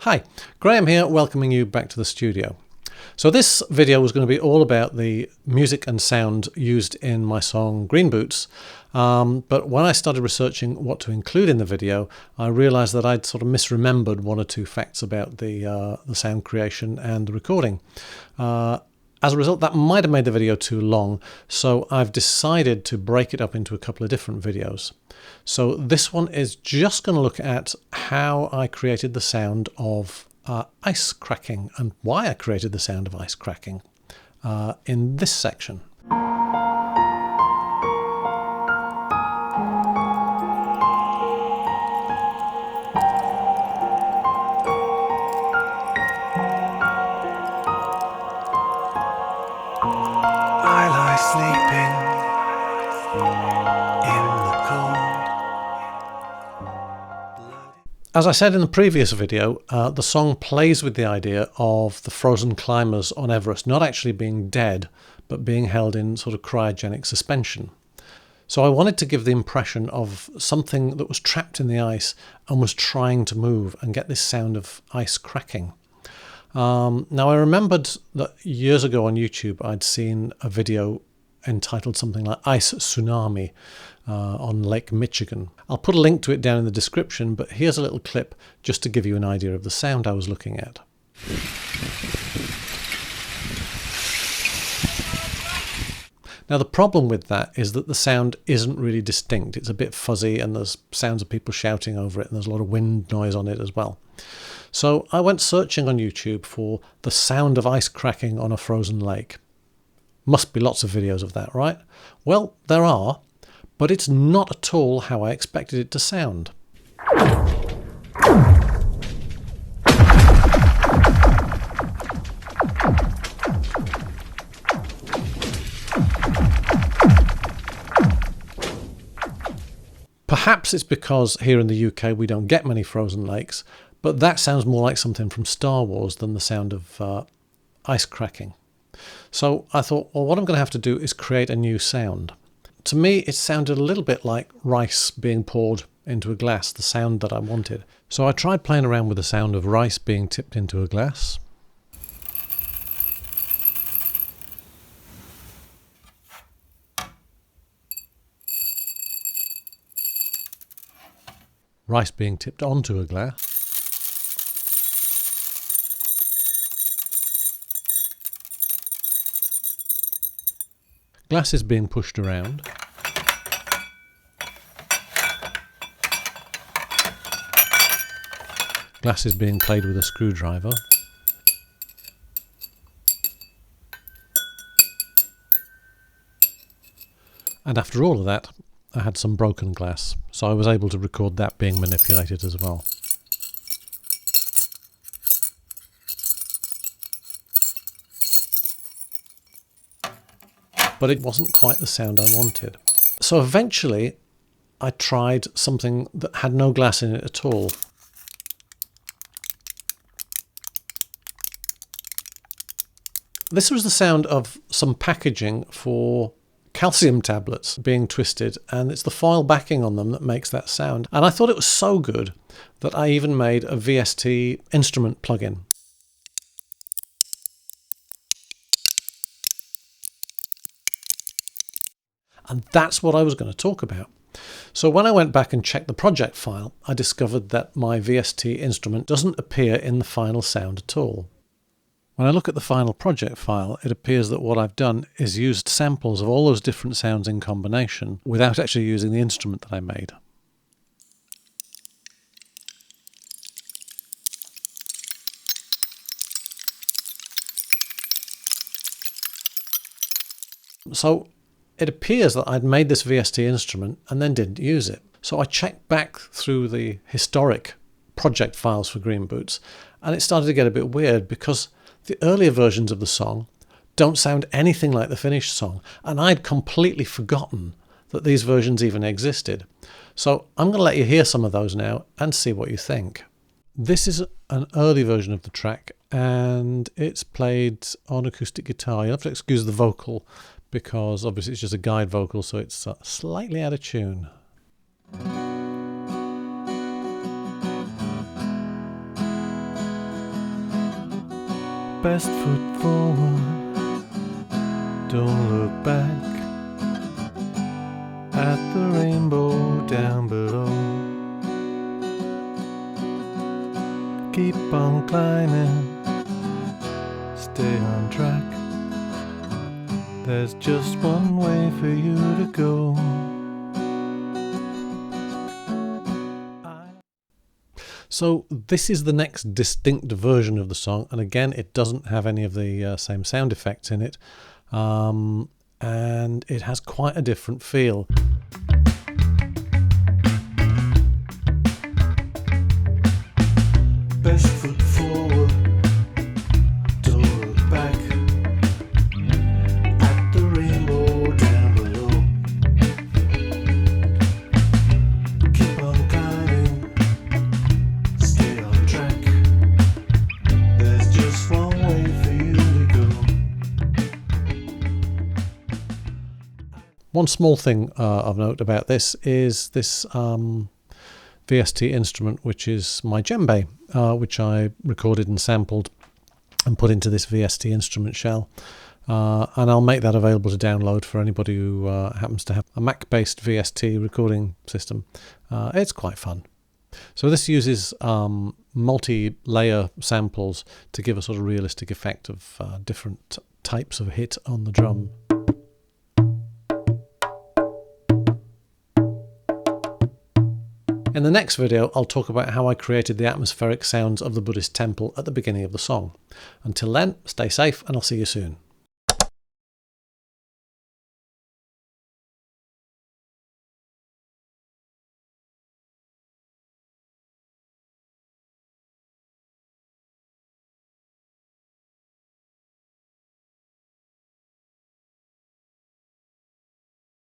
Hi, Graham here, welcoming you back to the studio. So this video was going to be all about the music and sound used in my song Green Boots, but when I started researching what to include in the video, I realised that I'd sort of misremembered one or two facts about the sound creation and the recording. As a result, that might have made the video too long, so I've decided to break it up into a couple of different videos. So this one is just going to look at how I created the sound of ice cracking and why I created the sound of ice cracking in this section. I lie sleeping in the cold. As I said in the previous video, the song plays with the idea of the frozen climbers on Everest not actually being dead, but being held in sort of cryogenic suspension. So I wanted to give the impression of something that was trapped in the ice and was trying to move and get this sound of ice cracking. Now I remembered that years ago on YouTube I'd seen a video entitled something like Ice Tsunami on Lake Michigan. I'll put a link to it down in the description, but here's a little clip just to give you an idea of the sound I was looking at. Now the problem with that is that the sound isn't really distinct. It's a bit fuzzy and there's sounds of people shouting over it and there's a lot of wind noise on it as well. So I went searching on YouTube for the sound of ice cracking on a frozen lake. Must be lots of videos of that, right? Well, there are, but it's not at all how I expected it to sound. Perhaps it's because here in the UK we don't get many frozen lakes, but that sounds more like something from Star Wars than the sound of ice cracking. So I thought, well, what I'm going to have to do is create a new sound. To me, it sounded a little bit like rice being poured into a glass, the sound that I wanted. So I tried playing around with the sound of rice being tipped into a glass. Rice being tipped onto a glass. Glasses being pushed around. Glasses being played with a screwdriver. And after all of that, I had some broken glass, so I was able to record that being manipulated as well. But it wasn't quite the sound I wanted. So eventually I tried something that had no glass in it at all. This was the sound of some packaging for calcium tablets being twisted, and it's the foil backing on them that makes that sound. And I thought it was so good that I even made a VST instrument plugin. And that's what I was going to talk about. So when I went back and checked the project file, I discovered that my VST instrument doesn't appear in the final sound at all. When I look at the final project file, it appears that what I've done is used samples of all those different sounds in combination without actually using the instrument that I made. So it appears that I'd made this VST instrument and then didn't use it. So I checked back through the historic project files for Green Boots, and it started to get a bit weird because the earlier versions of the song don't sound anything like the finished song, and I'd completely forgotten that these versions even existed. So I'm going to let you hear some of those now and see what you think. This is an early version of the track, and it's played on acoustic guitar. You'll have to excuse the vocal because obviously it's just a guide vocal, so it's slightly out of tune. best foot forward. Don't look back at the rainbow down below. Keep on climbing, stay on track. There's just one way for you to go. So this is the next distinct version of the song, and again it doesn't have any of the same sound effects in it, and it has quite a different feel. Best foot forward, don't look back at the rainbow down below. Keep on climbing, stay on track. There's just one way for you to go. One small thing of note about this is this VST instrument, which is my djembe, which I recorded and sampled and put into this VST instrument shell, and I'll make that available to download for anybody who happens to have a Mac-based VST recording system. It's quite fun. So this uses multi-layer samples to give a sort of realistic effect of different types of hit on the drum. In the next video, I'll talk about how I created the atmospheric sounds of the Buddhist temple at the beginning of the song. Until then, stay safe and I'll see you soon.